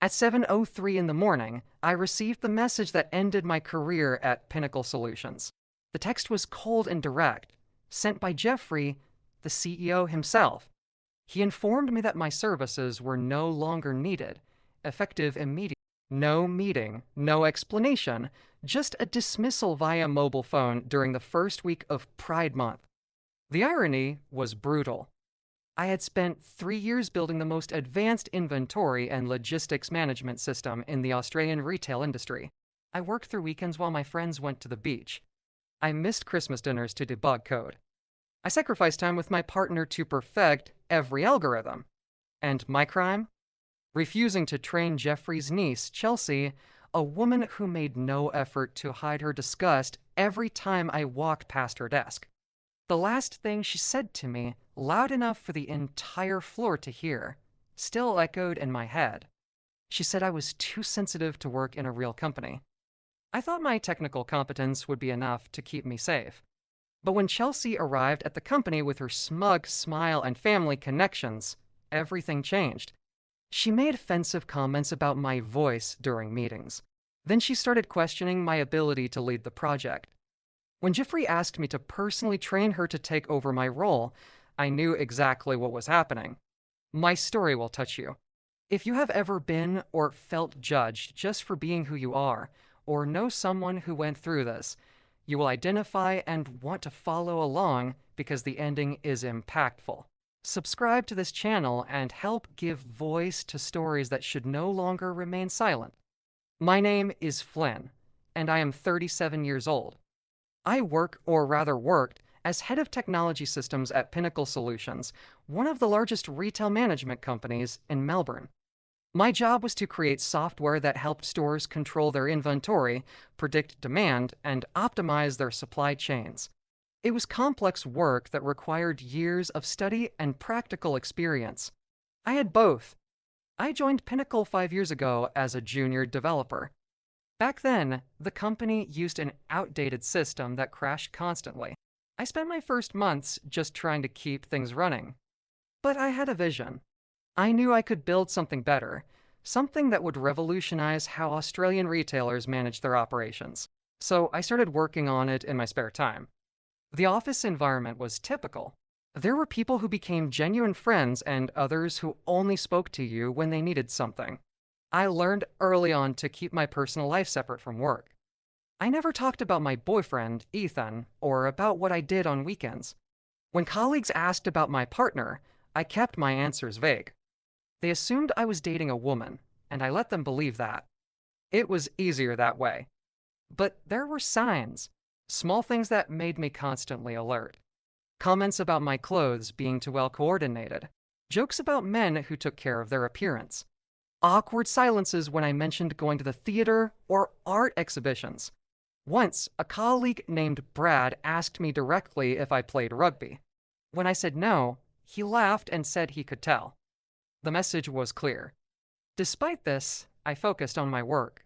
At 7:03 in the morning, I received the message that ended my career at Pinnacle Solutions. The text was cold and direct, sent by Jeffrey, the CEO himself. He informed me that my services were no longer needed, effective immediately. No meeting, no explanation, just a dismissal via mobile phone during the first week of Pride Month. The irony was brutal. I had spent 3 years building the most advanced inventory and logistics management system in the Australian retail industry. I worked through weekends while my friends went to the beach. I missed Christmas dinners to debug code. I sacrificed time with my partner to perfect every algorithm. And my crime? Refusing to train Jeffrey's niece, Chelsea, a woman who made no effort to hide her disgust every time I walked past her desk. The last thing she said to me, loud enough for the entire floor to hear, still echoed in my head. She said I was too sensitive to work in a real company. I thought my technical competence would be enough to keep me safe. But when Chelsea arrived at the company with her smug smile and family connections, everything changed. She made offensive comments about my voice during meetings. Then she started questioning my ability to lead the project. When Jeffrey asked me to personally train her to take over my role, I knew exactly what was happening. My story will touch you. If you have ever been or felt judged just for being who you are, or know someone who went through this, you will identify and want to follow along because the ending is impactful. Subscribe to this channel and help give voice to stories that should no longer remain silent. My name is Flynn, and I am 37 years old. I work, or rather worked, as head of technology systems at Pinnacle Solutions, one of the largest retail management companies in Melbourne. My job was to create software that helped stores control their inventory, predict demand, and optimize their supply chains. It was complex work that required years of study and practical experience. I had both. I joined Pinnacle 5 years ago as a junior developer. Back then, the company used an outdated system that crashed constantly. I spent my first months just trying to keep things running. But I had a vision. I knew I could build something better, something that would revolutionize how Australian retailers manage their operations. So I started working on it in my spare time. The office environment was typical. There were people who became genuine friends and others who only spoke to you when they needed something. I learned early on to keep my personal life separate from work. I never talked about my boyfriend, Ethan, or about what I did on weekends. When colleagues asked about my partner, I kept my answers vague. They assumed I was dating a woman, and I let them believe that. It was easier that way. But there were signs, small things that made me constantly alert. Comments about my clothes being too well coordinated, jokes about men who took care of their appearance, awkward silences when I mentioned going to the theater or art exhibitions. Once, a colleague named Brad asked me directly if I played rugby. When I said no, he laughed and said he could tell. The message was clear. Despite this, I focused on my work.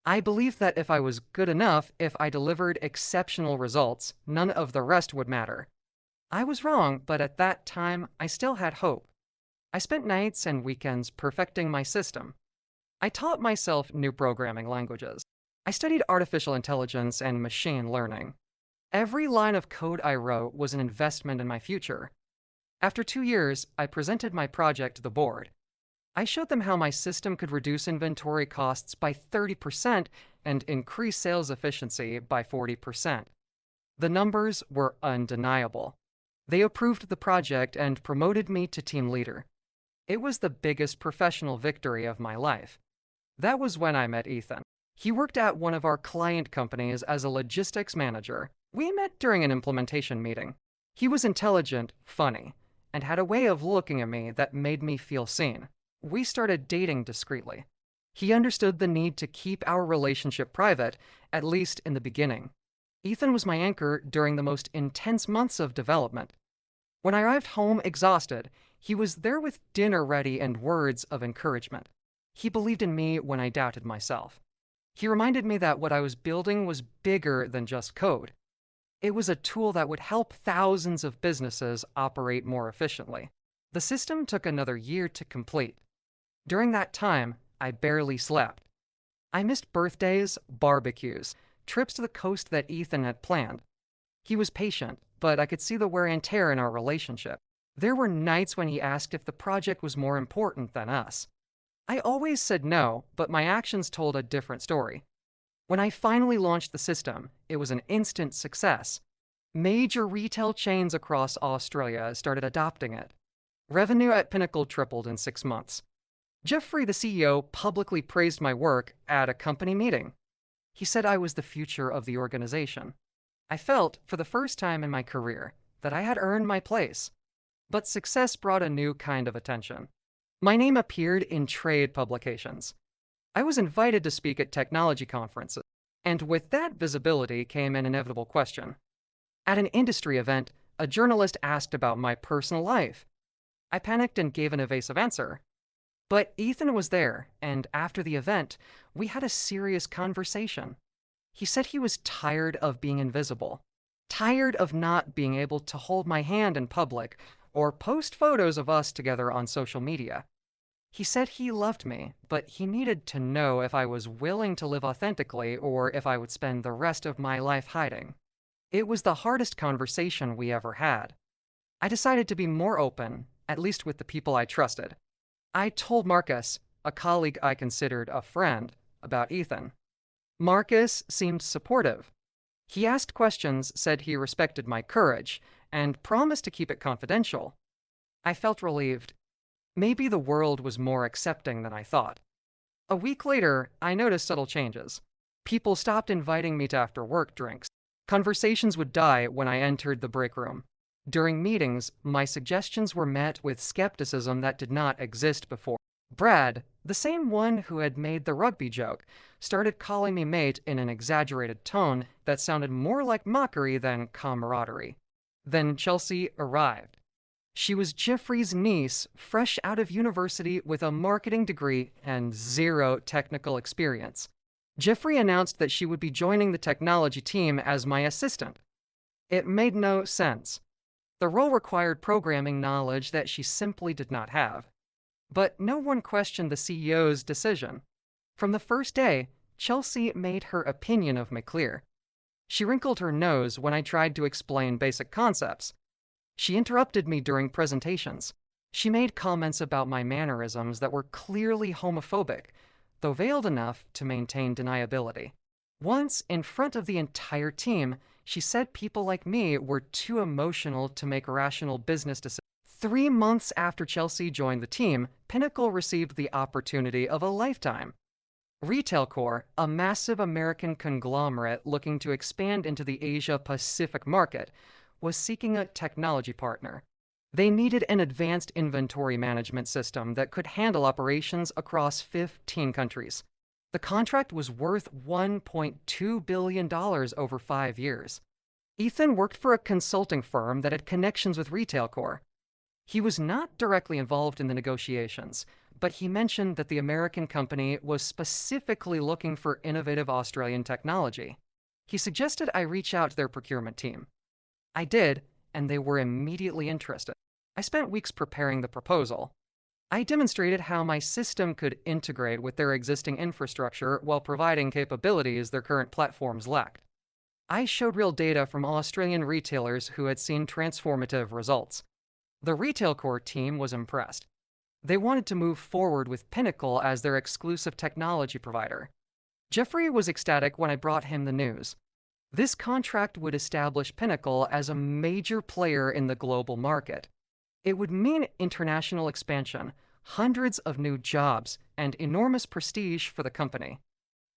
I believed that if I was good enough, if I delivered exceptional results, none of the rest would matter. I was wrong, but at that time, I still had hope. I spent nights and weekends perfecting my system. I taught myself new programming languages. I studied artificial intelligence and machine learning. Every line of code I wrote was an investment in my future. After 2 years, I presented my project to the board. I showed them how my system could reduce inventory costs by 30% and increase sales efficiency by 40%. The numbers were undeniable. They approved the project and promoted me to team leader. It was the biggest professional victory of my life. That was when I met Ethan. He worked at one of our client companies as a logistics manager. We met during an implementation meeting. He was intelligent, funny, and had a way of looking at me that made me feel seen. We started dating discreetly. He understood the need to keep our relationship private, at least in the beginning. Ethan was my anchor during the most intense months of development. When I arrived home exhausted, he was there with dinner ready and words of encouragement. He believed in me when I doubted myself. He reminded me that what I was building was bigger than just code. It was a tool that would help thousands of businesses operate more efficiently. The system took another year to complete. During that time, I barely slept. I missed birthdays, barbecues, trips to the coast that Ethan had planned. He was patient, but I could see the wear and tear in our relationship. There were nights when he asked if the project was more important than us. I always said no, but my actions told a different story. When I finally launched the system, it was an instant success. Major retail chains across Australia started adopting it. Revenue at Pinnacle tripled in 6 months. Jeffrey, the CEO, publicly praised my work at a company meeting. He said I was the future of the organization. I felt, for the first time in my career, that I had earned my place. But success brought a new kind of attention. My name appeared in trade publications. I was invited to speak at technology conferences, and with that visibility came an inevitable question. At an industry event, a journalist asked about my personal life. I panicked and gave an evasive answer. But Ethan was there, and after the event, we had a serious conversation. He said he was tired of being invisible, tired of not being able to hold my hand in public or post photos of us together on social media. He said he loved me, but he needed to know if I was willing to live authentically or if I would spend the rest of my life hiding. It was the hardest conversation we ever had. I decided to be more open, at least with the people I trusted. I told Marcus, a colleague I considered a friend, about Ethan. Marcus seemed supportive. He asked questions, said he respected my courage, and promised to keep it confidential. I felt relieved. Maybe the world was more accepting than I thought. A week later, I noticed subtle changes. People stopped inviting me to after-work drinks. Conversations would die when I entered the break room. During meetings, my suggestions were met with skepticism that did not exist before. Brad, the same one who had made the rugby joke, started calling me mate in an exaggerated tone that sounded more like mockery than camaraderie. Then Chelsea arrived. She was Jeffrey's niece, fresh out of university with a marketing degree and zero technical experience. Jeffrey announced that she would be joining the technology team as my assistant. It made no sense. The role required programming knowledge that she simply did not have. But no one questioned the CEO's decision. From the first day, Chelsea made her opinion of me clear. She wrinkled her nose when I tried to explain basic concepts. She interrupted me during presentations. She made comments about my mannerisms that were clearly homophobic, though veiled enough to maintain deniability. Once, in front of the entire team, she said people like me were too emotional to make rational business decisions. 3 months after Chelsea joined the team, Pinnacle received the opportunity of a lifetime. RetailCorp, a massive American conglomerate looking to expand into the Asia-Pacific market, was seeking a technology partner. They needed an advanced inventory management system that could handle operations across 15 countries. The contract was worth $1.2 billion over 5 years. Ethan worked for a consulting firm that had connections with RetailCorp. He was not directly involved in the negotiations, but he mentioned that the American company was specifically looking for innovative Australian technology. He suggested I reach out to their procurement team. I did, and they were immediately interested. I spent weeks preparing the proposal. I demonstrated how my system could integrate with their existing infrastructure while providing capabilities their current platforms lacked. I showed real data from Australian retailers who had seen transformative results. The RetailCorp team was impressed. They wanted to move forward with Pinnacle as their exclusive technology provider. Jeffrey was ecstatic when I brought him the news. This contract would establish Pinnacle as a major player in the global market. It would mean international expansion, hundreds of new jobs, and enormous prestige for the company.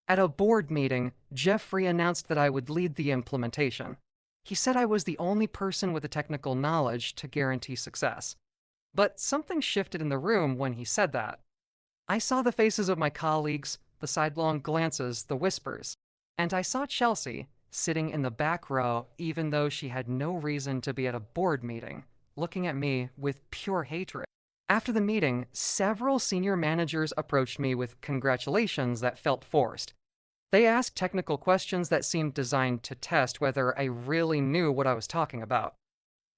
At a board meeting, Jeffrey announced that I would lead the implementation. He said I was the only person with the technical knowledge to guarantee success. But something shifted in the room when he said that. I saw the faces of my colleagues, the sidelong glances, the whispers. And I saw Chelsea, sitting in the back row even though she had no reason to be at a board meeting, looking at me with pure hatred. After the meeting, several senior managers approached me with congratulations that felt forced. They asked technical questions that seemed designed to test whether I really knew what I was talking about.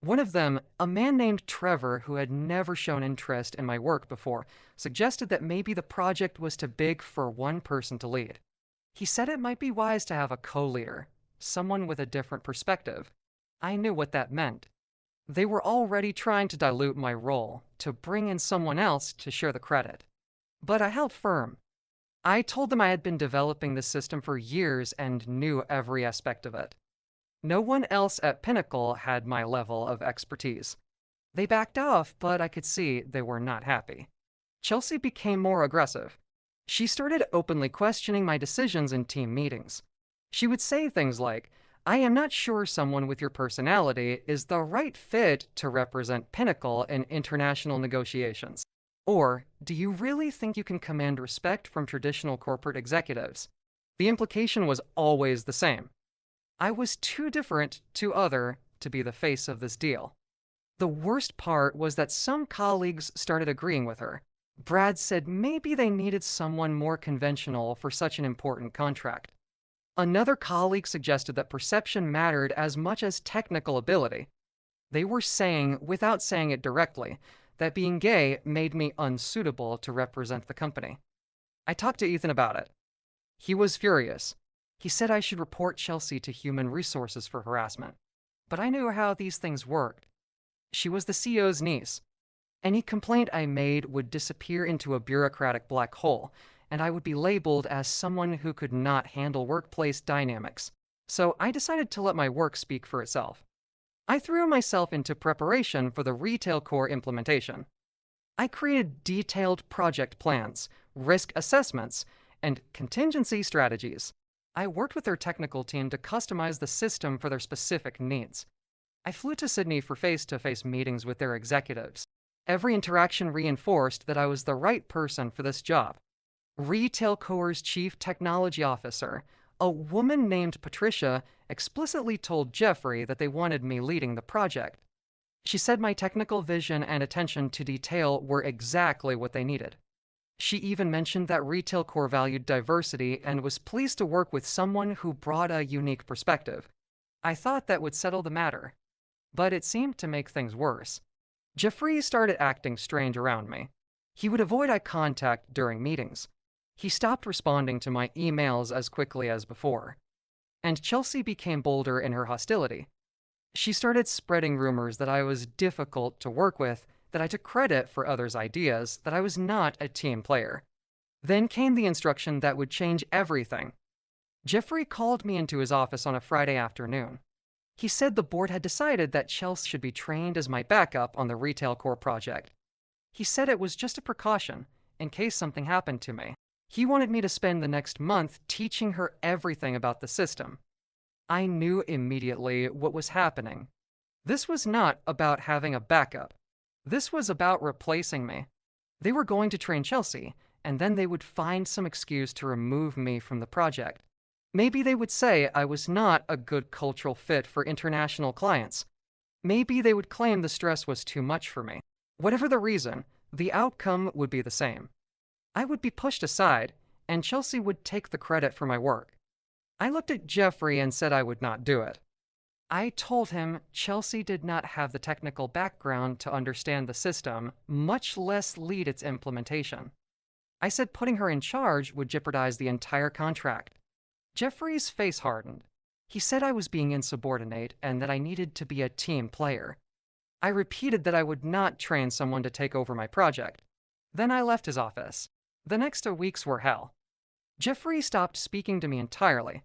One of them, a man named Trevor who had never shown interest in my work before, suggested that maybe the project was too big for one person to lead. He said it might be wise to have a co-leader, someone with a different perspective. I knew what that meant. They were already trying to dilute my role, to bring in someone else to share the credit. But I held firm. I told them I had been developing this system for years and knew every aspect of it. No one else at Pinnacle had my level of expertise. They backed off, but I could see they were not happy. Chelsea became more aggressive. She started openly questioning my decisions in team meetings. She would say things like, I am not sure someone with your personality is the right fit to represent Pinnacle in international negotiations. Or, do you really think you can command respect from traditional corporate executives? The implication was always the same. I was too different, too other, to be the face of this deal. The worst part was that some colleagues started agreeing with her. Brad said maybe they needed someone more conventional for such an important contract. Another colleague suggested that perception mattered as much as technical ability. They were saying, without saying it directly, that being gay made me unsuitable to represent the company. I talked to Ethan about it. He was furious. He said I should report Chelsea to Human Resources for harassment. But I knew how these things worked. She was the CEO's niece. Any complaint I made would disappear into a bureaucratic black hole, and I would be labeled as someone who could not handle workplace dynamics. So I decided to let my work speak for itself. I threw myself into preparation for the retail core implementation. I created detailed project plans, risk assessments, and contingency strategies. I worked with their technical team to customize the system for their specific needs. I flew to Sydney for face-to-face meetings with their executives. Every interaction reinforced that I was the right person for this job. Retail Core's chief technology officer, a woman named Patricia, explicitly told Jeffrey that they wanted me leading the project. She said my technical vision and attention to detail were exactly what they needed. She even mentioned that Retail Core valued diversity and was pleased to work with someone who brought a unique perspective. I thought that would settle the matter, but it seemed to make things worse. Jeffrey started acting strange around me. He would avoid eye contact during meetings. He stopped responding to my emails as quickly as before. And Chelsea became bolder in her hostility. She started spreading rumors that I was difficult to work with, that I took credit for others' ideas, that I was not a team player. Then came the instruction that would change everything. Jeffrey called me into his office on a Friday afternoon. He said the board had decided that Chelsea should be trained as my backup on the Retail Core project. He said it was just a precaution, in case something happened to me. He wanted me to spend the next month teaching her everything about the system. I knew immediately what was happening. This was not about having a backup. This was about replacing me. They were going to train Chelsea, and then they would find some excuse to remove me from the project. Maybe they would say I was not a good cultural fit for international clients. Maybe they would claim the stress was too much for me. Whatever the reason, the outcome would be the same. I would be pushed aside, and Chelsea would take the credit for my work. I looked at Jeffrey and said I would not do it. I told him Chelsea did not have the technical background to understand the system, much less lead its implementation. I said putting her in charge would jeopardize the entire contract. Jeffrey's face hardened. He said I was being insubordinate and that I needed to be a team player. I repeated that I would not train someone to take over my project. Then I left his office. The next 2 weeks were hell. Jeffrey stopped speaking to me entirely.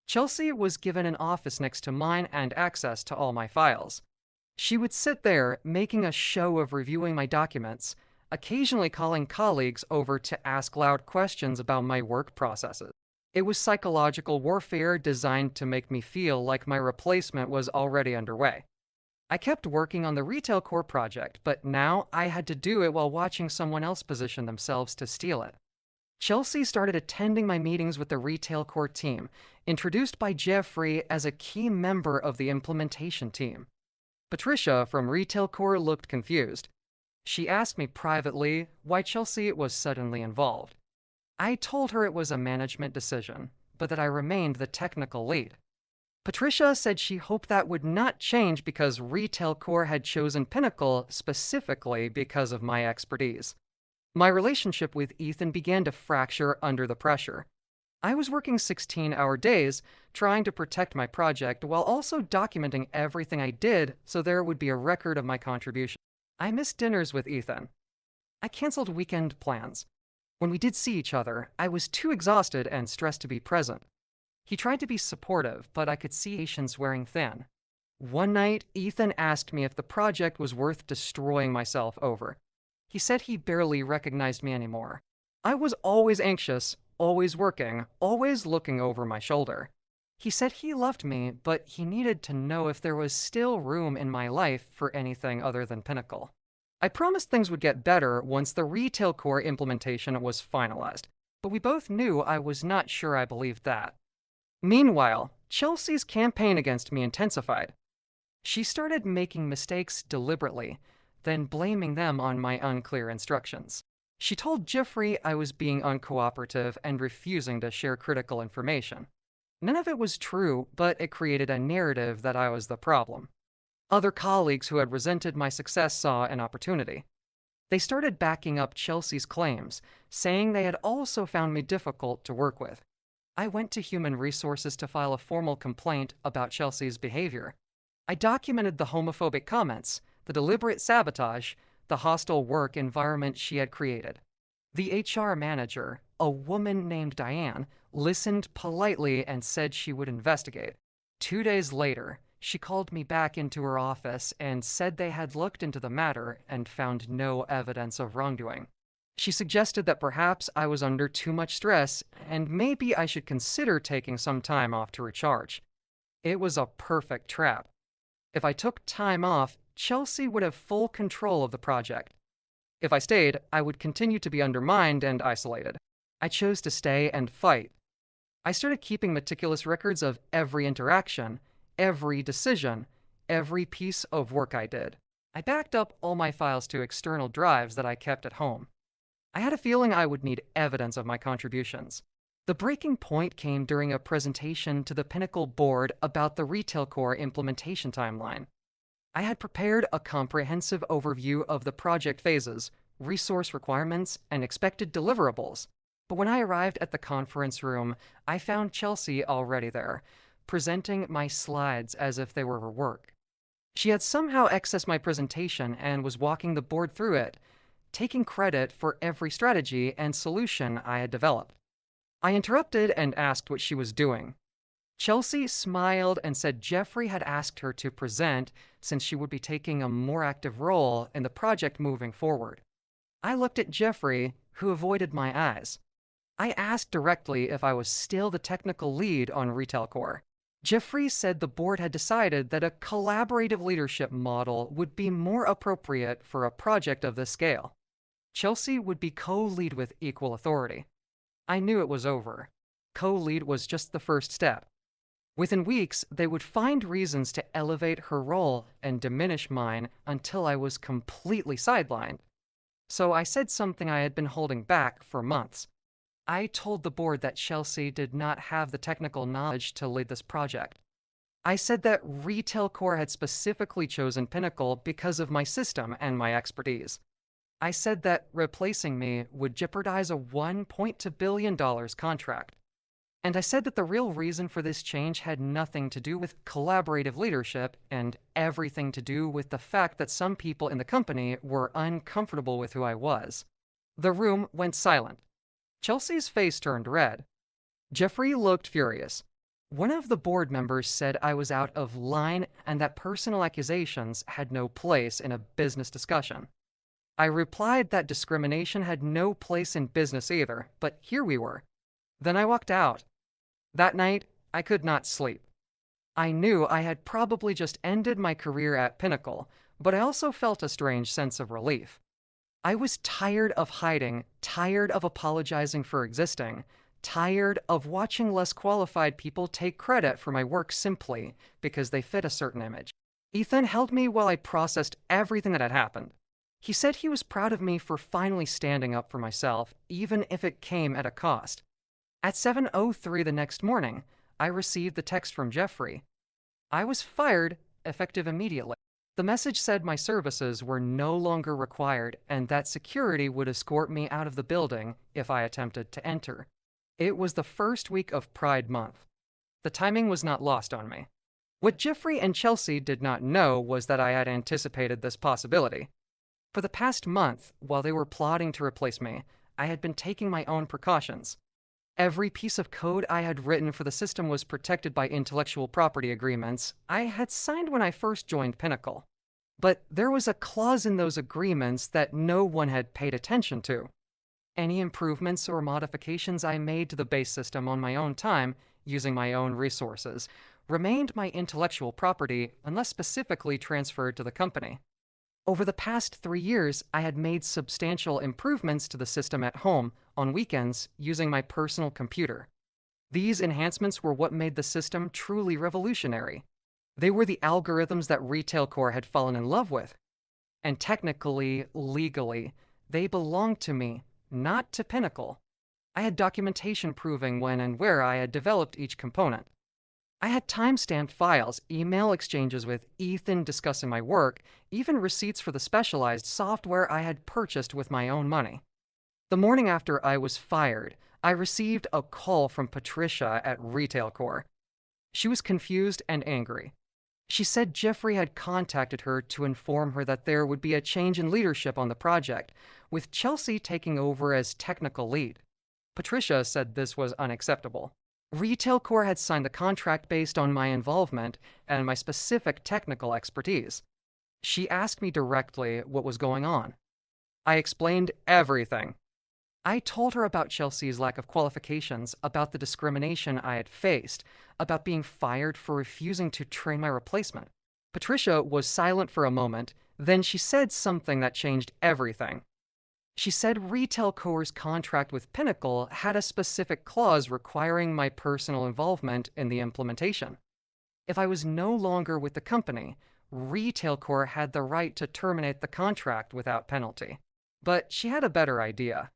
Chelsea was given an office next to mine and access to all my files. She would sit there, making a show of reviewing my documents, occasionally calling colleagues over to ask loud questions about my work processes. It was psychological warfare designed to make me feel like my replacement was already underway. I kept working on the Retail Core project, but now I had to do it while watching someone else position themselves to steal it. Chelsea started attending my meetings with the Retail Core team, introduced by Jeffrey as a key member of the implementation team. Patricia from Retail Core looked confused. She asked me privately why Chelsea was suddenly involved. I told her it was a management decision, but that I remained the technical lead. Patricia said she hoped that would not change because Retail Core had chosen Pinnacle specifically because of my expertise. My relationship with Ethan began to fracture under the pressure. I was working 16-hour days, trying to protect my project while also documenting everything I did so there would be a record of my contribution. I missed dinners with Ethan. I canceled weekend plans. When we did see each other, I was too exhausted and stressed to be present. He tried to be supportive, but I could see patience wearing thin. One night, Ethan asked me if the project was worth destroying myself over. He said he barely recognized me anymore. I was always anxious, always working, always looking over my shoulder. He said he loved me, but he needed to know if there was still room in my life for anything other than Pinnacle. I promised things would get better once the Retail Core implementation was finalized, but we both knew I was not sure I believed that. Meanwhile, Chelsea's campaign against me intensified. She started making mistakes deliberately, then blaming them on my unclear instructions. She told Jeffrey I was being uncooperative and refusing to share critical information. None of it was true, but it created a narrative that I was the problem. Other colleagues who had resented my success saw an opportunity. They started backing up Chelsea's claims, saying they had also found me difficult to work with. I went to Human Resources to file a formal complaint about Chelsea's behavior. I documented the homophobic comments, the deliberate sabotage, the hostile work environment she had created. The HR manager, a woman named Diane, listened politely and said she would investigate. 2 days later, she called me back into her office and said they had looked into the matter and found no evidence of wrongdoing. She suggested that perhaps I was under too much stress and maybe I should consider taking some time off to recharge. It was a perfect trap. If I took time off, Chelsea would have full control of the project. If I stayed, I would continue to be undermined and isolated. I chose to stay and fight. I started keeping meticulous records of every interaction, every decision, every piece of work I did. I backed up all my files to external drives that I kept at home. I had a feeling I would need evidence of my contributions. The breaking point came during a presentation to the Pinnacle board about the Retail Core implementation timeline. I had prepared a comprehensive overview of the project phases, resource requirements, and expected deliverables. But when I arrived at the conference room, I found Chelsea already there, presenting my slides as if they were her work. She had somehow accessed my presentation and was walking the board through it, taking credit for every strategy and solution I had developed. I interrupted and asked what she was doing. Chelsea smiled and said Jeffrey had asked her to present since she would be taking a more active role in the project moving forward. I looked at Jeffrey, who avoided my eyes. I asked directly if I was still the technical lead on Retail Core. Jeffrey said the board had decided that a collaborative leadership model would be more appropriate for a project of this scale. Chelsea would be co-lead with equal authority. I knew it was over. Co-lead was just the first step. Within weeks, they would find reasons to elevate her role and diminish mine until I was completely sidelined. So I said something I had been holding back for months. I told the board that Chelsea did not have the technical knowledge to lead this project. I said that Retail Core had specifically chosen Pinnacle because of my system and my expertise. I said that replacing me would jeopardize a $1.2 billion contract. And I said that the real reason for this change had nothing to do with collaborative leadership and everything to do with the fact that some people in the company were uncomfortable with who I was. The room went silent. Chelsea's face turned red. Jeffrey looked furious. One of the board members said I was out of line and that personal accusations had no place in a business discussion. I replied that discrimination had no place in business either, but here we were. Then I walked out. That night, I could not sleep. I knew I had probably just ended my career at Pinnacle, but I also felt a strange sense of relief. I was tired of hiding, tired of apologizing for existing, tired of watching less qualified people take credit for my work simply because they fit a certain image. Ethan held me while I processed everything that had happened. He said he was proud of me for finally standing up for myself, even if it came at a cost. At 7:03 the next morning, I received the text from Jeffrey. I was fired, effective immediately. The message said my services were no longer required and that security would escort me out of the building if I attempted to enter. It was the first week of Pride Month. The timing was not lost on me. What Jeffrey and Chelsea did not know was that I had anticipated this possibility. For the past month, while they were plotting to replace me, I had been taking my own precautions. Every piece of code I had written for the system was protected by intellectual property agreements I had signed when I first joined Pinnacle. But there was a clause in those agreements that no one had paid attention to. Any improvements or modifications I made to the base system on my own time, using my own resources, remained my intellectual property unless specifically transferred to the company. Over the past 3 years, I had made substantial improvements to the system at home on weekends using my personal computer. These enhancements were what made the system truly revolutionary. They were the algorithms that Retail Core had fallen in love with. And technically, legally, they belonged to me, not to Pinnacle. I had documentation proving when and where I had developed each component. I had time-stamped files, email exchanges with Ethan discussing my work, even receipts for the specialized software I had purchased with my own money. The morning after I was fired, I received a call from Patricia at Retail Core. She was confused and angry. She said Jeffrey had contacted her to inform her that there would be a change in leadership on the project, with Chelsea taking over as technical lead. Patricia said this was unacceptable. Retail Core had signed the contract based on my involvement and my specific technical expertise. She asked me directly what was going on. I explained everything. I told her about Chelsea's lack of qualifications, about the discrimination I had faced, about being fired for refusing to train my replacement. Patricia was silent for a moment, then she said something that changed everything. She said Retail Core's contract with Pinnacle had a specific clause requiring my personal involvement in the implementation. If I was no longer with the company, Retail Core had the right to terminate the contract without penalty. But she had a better idea.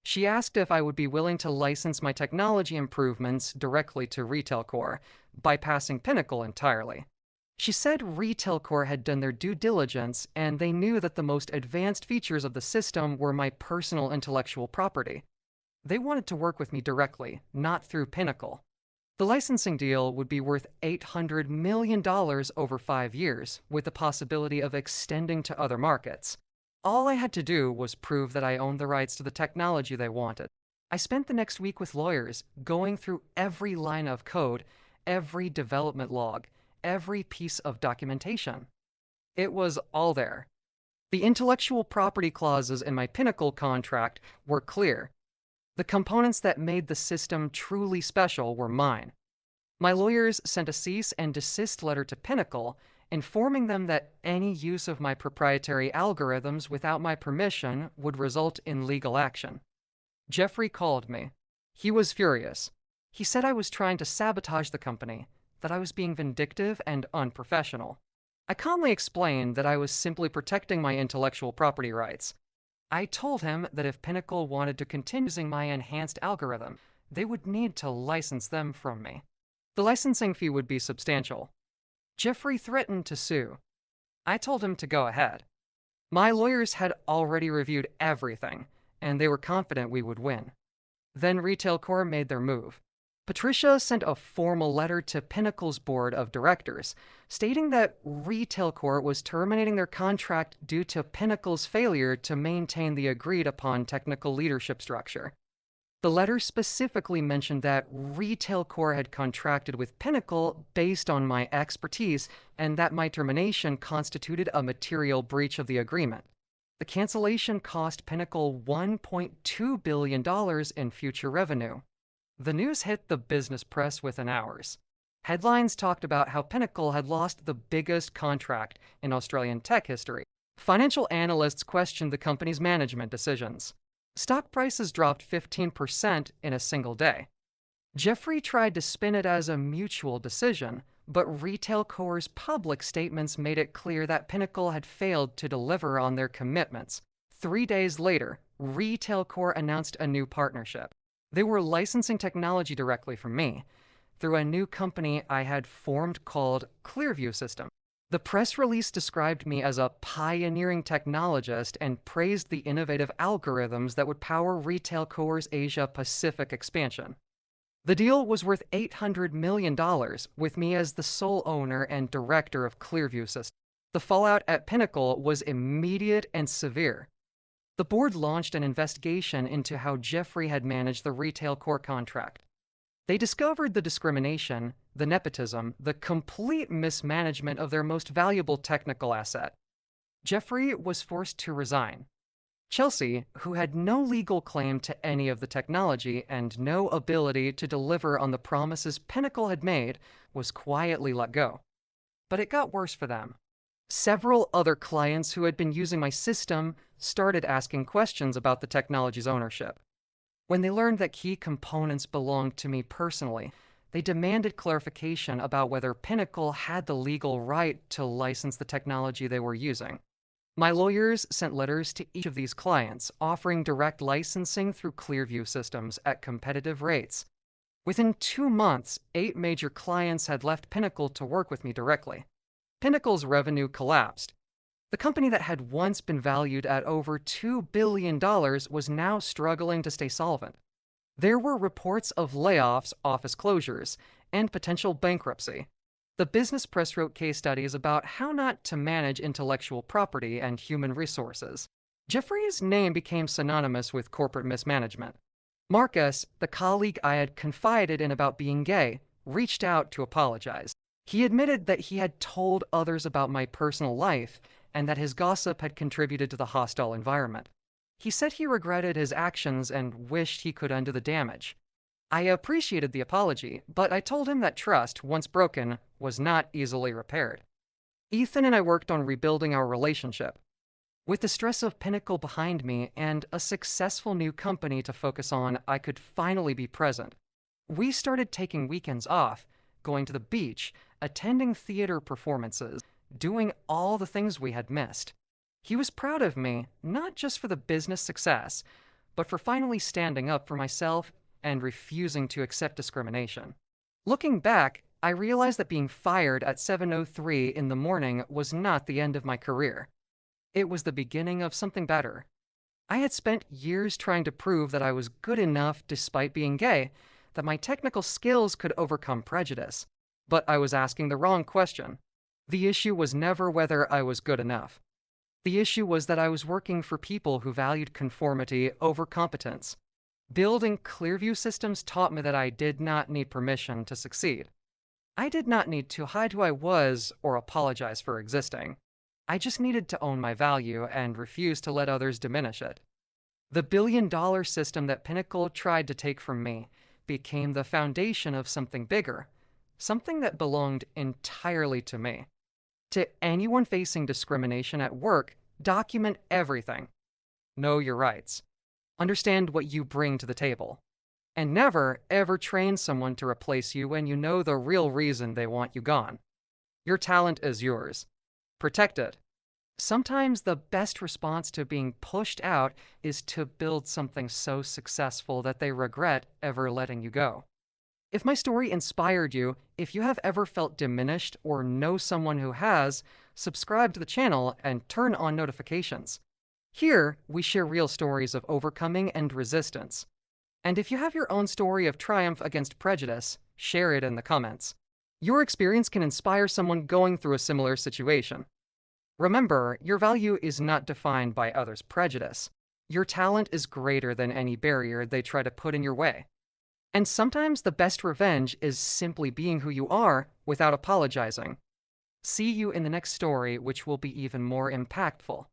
She asked if I would be willing to license my technology improvements directly to Retail Core, bypassing Pinnacle entirely. She said Retail Core had done their due diligence and they knew that the most advanced features of the system were my personal intellectual property. They wanted to work with me directly, not through Pinnacle. The licensing deal would be worth $800 million over 5 years, with the possibility of extending to other markets. All I had to do was prove that I owned the rights to the technology they wanted. I spent the next week with lawyers, going through every line of code, every development log, every piece of documentation. It was all there. The intellectual property clauses in my Pinnacle contract were clear. The components that made the system truly special were mine. My lawyers sent a cease and desist letter to Pinnacle, informing them that any use of my proprietary algorithms without my permission would result in legal action. Jeffrey called me. He was furious. He said I was trying to sabotage the company, that I was being vindictive and unprofessional. I calmly explained that I was simply protecting my intellectual property rights. I told him that if Pinnacle wanted to continue using my enhanced algorithm, they would need to license them from me. The licensing fee would be substantial. Jeffrey threatened to sue. I told him to go ahead. My lawyers had already reviewed everything, and they were confident we would win. Then Retail Core made their move. Patricia sent a formal letter to Pinnacle's board of directors, stating that Retail Core was terminating their contract due to Pinnacle's failure to maintain the agreed-upon technical leadership structure. The letter specifically mentioned that Retail Core had contracted with Pinnacle based on my expertise, and that my termination constituted a material breach of the agreement. The cancellation cost Pinnacle $1.2 billion in future revenue. The news hit the business press within hours. Headlines talked about how Pinnacle had lost the biggest contract in Australian tech history. Financial analysts questioned the company's management decisions. Stock prices dropped 15% in a single day. Jeffrey tried to spin it as a mutual decision, but Retail Core's public statements made it clear that Pinnacle had failed to deliver on their commitments. 3 days later, Retail Core announced a new partnership. They were licensing technology directly from me. through a new company I had formed called Clearview System. The press release described me as a pioneering technologist and praised the innovative algorithms that would power Retail Core's Asia Pacific expansion. The deal was worth $800 million, with me as the sole owner and director of Clearview System. The fallout at Pinnacle was immediate and severe. The board launched an investigation into how Jeffrey had managed the Retail Core contract. They discovered the discrimination, the nepotism, the complete mismanagement of their most valuable technical asset. Jeffrey was forced to resign. Chelsea, who had no legal claim to any of the technology and no ability to deliver on the promises Pinnacle had made, was quietly let go. But it got worse for them. Several other clients who had been using my system started asking questions about the technology's ownership. When they learned that key components belonged to me personally, they demanded clarification about whether Pinnacle had the legal right to license the technology they were using. My lawyers sent letters to each of these clients, offering direct licensing through Clearview Systems at competitive rates. Within 2 months, 8 major clients had left Pinnacle to work with me directly. Pinnacle's revenue collapsed. The company that had once been valued at over $2 billion was now struggling to stay solvent. There were reports of layoffs, office closures, and potential bankruptcy. The business press wrote case studies about how not to manage intellectual property and human resources. Jeffrey's name became synonymous with corporate mismanagement. Marcus, the colleague I had confided in about being gay, reached out to apologize. He admitted that he had told others about my personal life and that his gossip had contributed to the hostile environment. He said he regretted his actions and wished he could undo the damage. I appreciated the apology, but I told him that trust, once broken, was not easily repaired. Ethan and I worked on rebuilding our relationship. With the stress of Pinnacle behind me and a successful new company to focus on, I could finally be present. We started taking weekends off, going to the beach, attending theater performances, doing all the things we had missed. He was proud of me, not just for the business success, but for finally standing up for myself and refusing to accept discrimination. Looking back, I realized that being fired at 7:03 in the morning was not the end of my career. It was the beginning of something better. I had spent years trying to prove that I was good enough despite being gay, that my technical skills could overcome prejudice. But I was asking the wrong question. The issue was never whether I was good enough. The issue was that I was working for people who valued conformity over competence. Building Clearview Systems taught me that I did not need permission to succeed. I did not need to hide who I was or apologize for existing. I just needed to own my value and refuse to let others diminish it. The billion-dollar system that Pinnacle tried to take from me became the foundation of something bigger, something that belonged entirely to me. To anyone facing discrimination at work, document everything. Know your rights. Understand what you bring to the table. And never, ever train someone to replace you when you know the real reason they want you gone. Your talent is yours. Protect it. Sometimes the best response to being pushed out is to build something so successful that they regret ever letting you go. If my story inspired you, if you have ever felt diminished or know someone who has, subscribe to the channel and turn on notifications. Here, we share real stories of overcoming and resistance. And if you have your own story of triumph against prejudice, share it in the comments. Your experience can inspire someone going through a similar situation. Remember, your value is not defined by others' prejudice. Your talent is greater than any barrier they try to put in your way. And sometimes the best revenge is simply being who you are without apologizing. See you in the next story, which will be even more impactful.